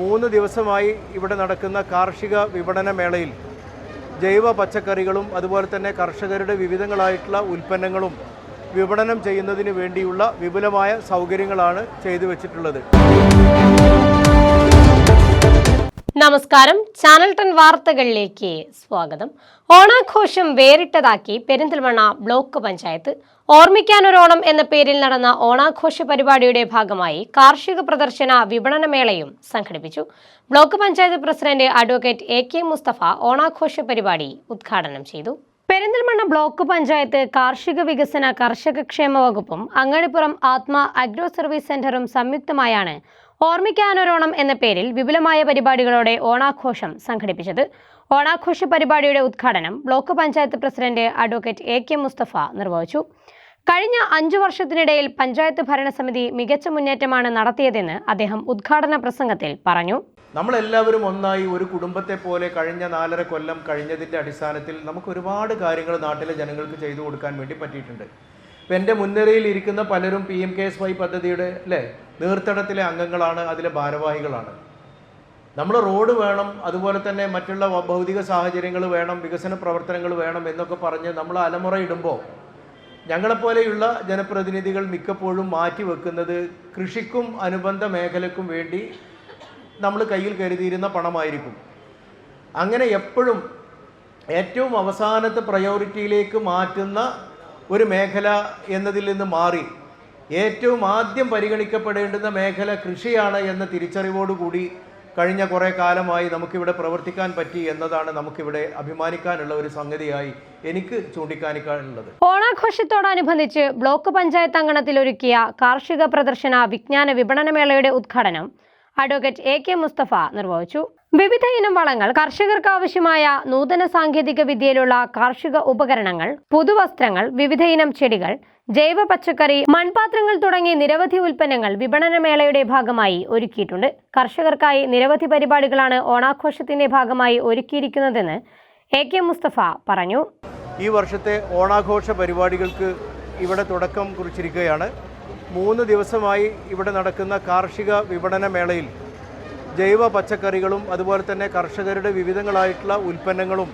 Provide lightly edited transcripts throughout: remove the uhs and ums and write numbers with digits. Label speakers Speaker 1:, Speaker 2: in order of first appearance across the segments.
Speaker 1: 3 ദിവസമായി ഇവിടെ നടക്കുന്ന കാർഷിക വിപണന മേളയിൽ ജൈവ പച്ചക്കറികളും അതുപോലെ തന്നെ കർഷകരുടെ വിവിധങ്ങളായിട്ടുള്ള ഉൽപ്പന്നങ്ങളും വിപണനം ചെയ്യുന്നതിന് വേണ്ടിയുള്ള വിപുലമായ സൗകര്യങ്ങളാണ് ചെയ്തു വെച്ചിട്ടുള്ളത്.
Speaker 2: നമസ്കാരം, ചാനൽ 10 വാർത്തകളിലേക്ക് സ്വാഗതം. ഓണാഘോഷം വേറിട്ടതാക്കി പെരിന്തൽമണ്ണ ബ്ലോക്ക് പഞ്ചായത്ത്. ഓർമ്മിക്കാനൊരോണം എന്ന പേരിൽ നടന്ന ഓണാഘോഷ പരിപാടിയുടെ ഭാഗമായി കാർഷിക പ്രദർശന വിപണനമേളയും സംഘടിപ്പിച്ചു. Block panchayat president advocate AK Mustafa ഓണാഘോഷ പരിപാടി ഉദ്ഘാടനം ചെയ്തു. പെരിന്തൽമണ്ണ ബ്ലോക്ക് പഞ്ചായത്ത് കാർഷിക വികസന കർഷകക്ഷേമ വകുപ്പും അങ്ങാടിപ്പുറം ആത്മ അഗ്രോ സർവീസ് സെന്ററും സംയുക്തമായാണ് ഓർമ്മിക്കാനൊരോണം എന്ന പേരിൽ വിപുലമായ പരിപാടികളോടെ ഓണാഘോഷം സംഘടിപ്പിച്ചത്. ഓണാഘോഷ പരിപാടിയുടെ ഉദ്ഘാടനം block panchayat president advocate AK Mustafa നിർവഹിച്ചു. കഴിഞ്ഞ 5 വർഷത്തിനിടയിൽ പഞ്ചായത്ത് ഭരണസമിതി മികച്ച മുന്നേറ്റമാണ് നടത്തിയതെന്ന് അദ്ദേഹം ഉദ്ഘാടന പ്രസംഗത്തിൽ പറഞ്ഞു.
Speaker 1: നമ്മളെല്ലാവരും ഒന്നായി ഒരു കുടുംബത്തെ പോലെ കഴിഞ്ഞ 4.5 കൊല്ലം കഴിഞ്ഞതിൻ്റെ അടിസ്ഥാനത്തിൽ നമുക്ക് ഒരുപാട് കാര്യങ്ങൾ നാട്ടിലെ ജനങ്ങൾക്ക് ചെയ്തു കൊടുക്കാൻ വേണ്ടി പറ്റിയിട്ടുണ്ട്. ഇപ്പം എൻ്റെ മുൻനിരയിൽ ഇരിക്കുന്ന പലരും PMKSY പദ്ധതിയുടെ നീർത്തടത്തിലെ അംഗങ്ങളാണ്, അതിലെ ഭാരവാഹികളാണ്. നമ്മൾ റോഡ് വേണം, അതുപോലെ തന്നെ മറ്റുള്ള ഭൗതിക സാഹചര്യങ്ങൾ വേണം, വികസന പ്രവർത്തനങ്ങൾ വേണം എന്നൊക്കെ പറഞ്ഞ് നമ്മൾ അലമുറയിടുമ്പോൾ ഞങ്ങളെപ്പോലെയുള്ള ജനപ്രതിനിധികൾ മിക്കപ്പോഴും മാറ്റിവെക്കുന്നത് കൃഷിക്കും അനുബന്ധ മേഖലയ്ക്കും വേണ്ടി നമ്മൾ കയ്യിൽ കരുതിയിരുന്ന പണമായിരിക്കും. അങ്ങനെ എപ്പോഴും ഏറ്റവും അവസാനത്തെ പ്രയോറിറ്റിയിലേക്ക് മാറ്റുന്ന ഒരു മേഖല എന്നതിൽ നിന്ന് മാറി ഏറ്റവും ആദ്യം പരിഗണിക്കപ്പെടേണ്ടുന്ന മേഖല കൃഷിയാണ് എന്ന തിരിച്ചറിവോടുകൂടി കഴിഞ്ഞ കുറേ കാലമായി നമുക്കിവിടെ പ്രവർത്തിക്കാൻ പറ്റി എന്നതാണ് നമുക്കിവിടെ അഭിമാനിക്കാനുള്ള ഒരു സംഗതിയായി എനിക്ക് ചൂണ്ടിക്കാണിക്കാനുള്ളത്.
Speaker 2: ഓണാഘോഷത്തോടനുബന്ധിച്ച് ബ്ലോക്ക് പഞ്ചായത്ത് അങ്കണത്തിൽ ഒരുക്കിയ കാർഷിക പ്രദർശന വിജ്ഞാന വിപണനമേളയുടെ ഉദ്ഘാടനം അഡ്വക്കേറ്റ് AK മുസ്തഫ നിർവഹിച്ചു. വിവിധ ഇനം വളങ്ങൾ, കർഷകർക്ക് ആവശ്യമായ നൂതന സാങ്കേതിക വിദ്യയിലുള്ള കാർഷിക ഉപകരണങ്ങൾ, പുതുവസ്ത്രങ്ങൾ, വിവിധ ഇനം ചെടികൾ, ജൈവ പച്ചക്കറി, മൺപാത്രങ്ങൾ തുടങ്ങി നിരവധി ഉൽപ്പന്നങ്ങൾ വിപണനമേളയുടെ ഭാഗമായി ഒരുക്കിയിട്ടുണ്ട്. കർഷകർക്കായി നിരവധി പരിപാടികളാണ് ഓണാഘോഷത്തിന്റെ ഭാഗമായി ഒരുക്കിയിരിക്കുന്നതെന്ന് AK മുസ്തഫ പറഞ്ഞു.
Speaker 1: ഈ വർഷത്തെ ഓണാഘോഷ പരിപാടികൾക്ക് ഇവിടെ തുടക്കം കുറിച്ചിരിക്കുകയാണ്. 3 ദിവസമായി ഇവിടെ നടക്കുന്ന കാർഷിക വിപണന മേളയിൽ ജൈവ പച്ചക്കറികളും അതുപോലെ തന്നെ കർഷകരുടെ വിവിധങ്ങളായിട്ടുള്ള ഉൽപ്പന്നങ്ങളും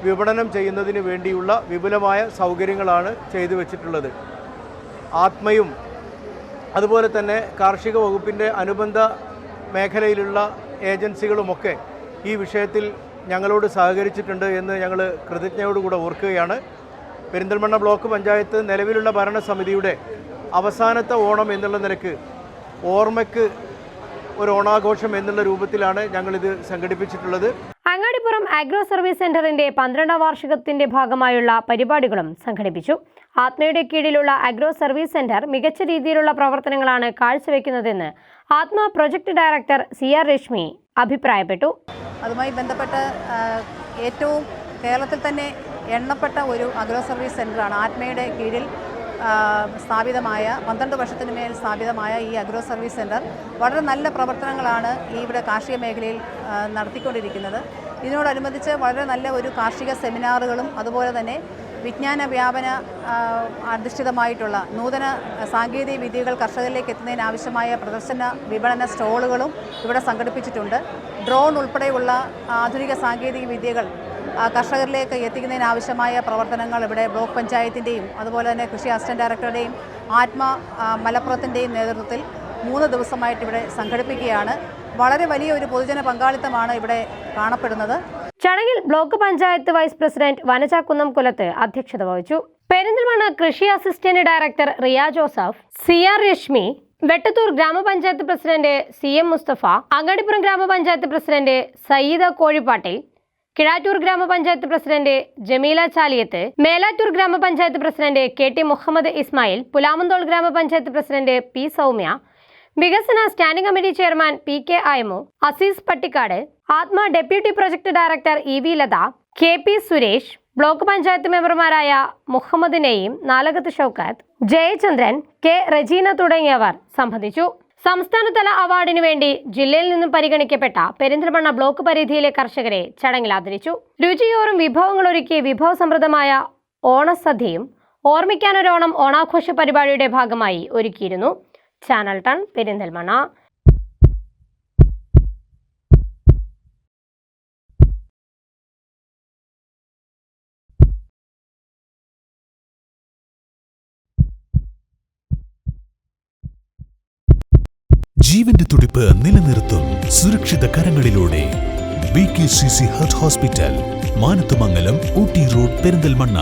Speaker 1: വിപണനം ചെയ്യുന്നതിന് വേണ്ടിയുള്ള വിപുലമായ സൗകര്യങ്ങളാണ് ചെയ്തു വെച്ചിട്ടുള്ളത്. ആത്മയും അതുപോലെ തന്നെ കാർഷിക വകുപ്പിൻ്റെ അനുബന്ധ മേഖലയിലുള്ള ഏജൻസികളുമൊക്കെ ഈ വിഷയത്തിൽ ഞങ്ങളോട് സഹകരിച്ചിട്ടുണ്ട് എന്ന് ഞങ്ങൾ കൃതജ്ഞതയോടുകൂടെ ഓർക്കുകയാണ്. പെരിന്തൽമണ്ണ ബ്ലോക്ക് പഞ്ചായത്ത് നിലവിലുള്ള ഭരണസമിതിയുടെ അവസാനത്തെ ഓണം എന്നുള്ള നിലക്ക് ഓർമ്മയ്ക്ക് ഒരു ഓണാഘോഷം എന്നുള്ള രൂപത്തിലാണ് ഞങ്ങളിത് സംഘടിപ്പിച്ചിട്ടുള്ളത്.
Speaker 2: അങ്ങാടിപ്പുറം അഗ്രോ സർവീസ് സെന്ററിന്റെ 12ാം വാർഷികത്തിന്റെ ഭാഗമായുള്ള പരിപാടികളും സംഘടിപ്പിച്ചു. ആത്മയുടെ കീഴിലുള്ള അഗ്രോ സർവീസ് സെന്റർ മികച്ച രീതിയിലുള്ള പ്രവർത്തനങ്ങളാണ് കാഴ്ചവെക്കുന്നതെന്ന് ആത്മ പ്രൊജക്ട് ഡയറക്ടർ CR രശ്മി അഭിപ്രായപ്പെട്ടു.
Speaker 3: അതുമായി ബന്ധപ്പെട്ട് ഏറ്റവും കേരളത്തിൽ തന്നെ എണ്ണപ്പെട്ട ഒരു അഗ്രോ സർവീസ് സെന്ററാണ് ആത്മയുടെ കീഴിൽ സ്ഥാപിതമായ 12 വർഷത്തിന് മേൽ സ്ഥാപിതമായ ഈ അഗ്രോ സർവീസ് സെൻറ്റർ. വളരെ നല്ല പ്രവർത്തനങ്ങളാണ് ഇവിടെ കാർഷിക മേഖലയിൽ നടത്തിക്കൊണ്ടിരിക്കുന്നത്. ഇതിനോടനുബന്ധിച്ച് വളരെ നല്ല ഒരു കാർഷിക സെമിനാറുകളും അതുപോലെ തന്നെ വിജ്ഞാന വ്യാപന അധിഷ്ഠിതമായിട്ടുള്ള നൂതന സാങ്കേതിക വിദ്യകൾ കർഷകരിലേക്ക് എത്തുന്നതിനാവശ്യമായ പ്രദർശന വിപണന സ്റ്റോളുകളും ഇവിടെ സംഘടിപ്പിച്ചിട്ടുണ്ട്. ഡ്രോൺ ഉൾപ്പെടെയുള്ള ആധുനിക സാങ്കേതിക വിദ്യകൾ കർഷകരിലേക്ക് എത്തിക്കുന്നതിനാവശ്യമായ പ്രവർത്തനങ്ങൾ ഇവിടെ ബ്ലോക്ക് പഞ്ചായത്തിൻ്റെയും അതുപോലെ തന്നെ കൃഷി അസിസ്റ്റന്റ് ഡയറക്ടറുടെയും ആത്മ മലപ്പുറത്തിൻ്റെയും നേതൃത്വത്തിൽ 3 ദിവസമായിട്ട് ഇവിടെ സംഘടിപ്പിക്കുകയാണ്. വളരെ വലിയ ഒരു പൊതുജന പങ്കാളിത്തമാണ് ഇവിടെ കാണപ്പെടുന്നത്.
Speaker 2: ചടങ്ങിൽ block panchayat vice president Vanaja Kunnamkulath അധ്യക്ഷത വഹിച്ചു. പെരിന്തൽമണ്ണ കൃഷി assistant director Riya Joseph, CR Reshmi, Vettathur ഗ്രാമപഞ്ചായത്ത് പ്രസിഡന്റ് CM മുസ്തഫ, അങ്ങാടിപ്പുറം ഗ്രാമപഞ്ചായത്ത് പ്രസിഡന്റ് സയ്യിദ കോഴിപ്പാട്ടിൽ, കിഴാറ്റൂർ ഗ്രാമപഞ്ചായത്ത് പ്രസിഡന്റ് ജമീല ചാലിയത്ത്, മേലാറ്റൂർ ഗ്രാമപഞ്ചായത്ത് പ്രസിഡന്റ് KT മുഹമ്മദ് ഇസ്മായിൽ, പുലാമന്തോൾ ഗ്രാമപഞ്ചായത്ത് പ്രസിഡന്റ് P സൗമ്യ, വികസന standing committee chairman PK Ayamu, Azeez Pattikkad, ആത്മ deputy project director EV Latha, KP Suresh, block panchayat മെമ്പർമാരായ മുഹമ്മദ് നെയ്യും, നാലകത്ത് ഷൗക്കത്ത്, ജയചന്ദ്രൻ, K റജീന തുടങ്ങിയവർ സംബന്ധിച്ചു. സംസ്ഥാനതല അവാർഡിനു വേണ്ടി ജില്ലയിൽ നിന്നും പരിഗണിക്കപ്പെട്ട പെരിന്തൽമണ്ണ ബ്ലോക്ക് പരിധിയിലെ കർഷകരെ ചടങ്ങിൽ ആദരിച്ചു. രുചിയോറും വിഭവങ്ങളൊരുക്കിയ വിഭവസമൃദ്ധമായ ഓണസദ്യയും ഓർമ്മിക്കാനൊരോണം ഓണാഘോഷ പരിപാടിയുടെ ഭാഗമായി ഒരുക്കിയിരുന്നു. ചാനൽ 10 പെരിന്തൽമണ്ണ.
Speaker 4: ജീവന്റെ തുടിപ്പ് നിലനിർത്തും സുരക്ഷിത കരങ്ങളിലൂടെ. BKCC Heart Hospital, Manathumangalam, Ooty road, Perinthalmanna.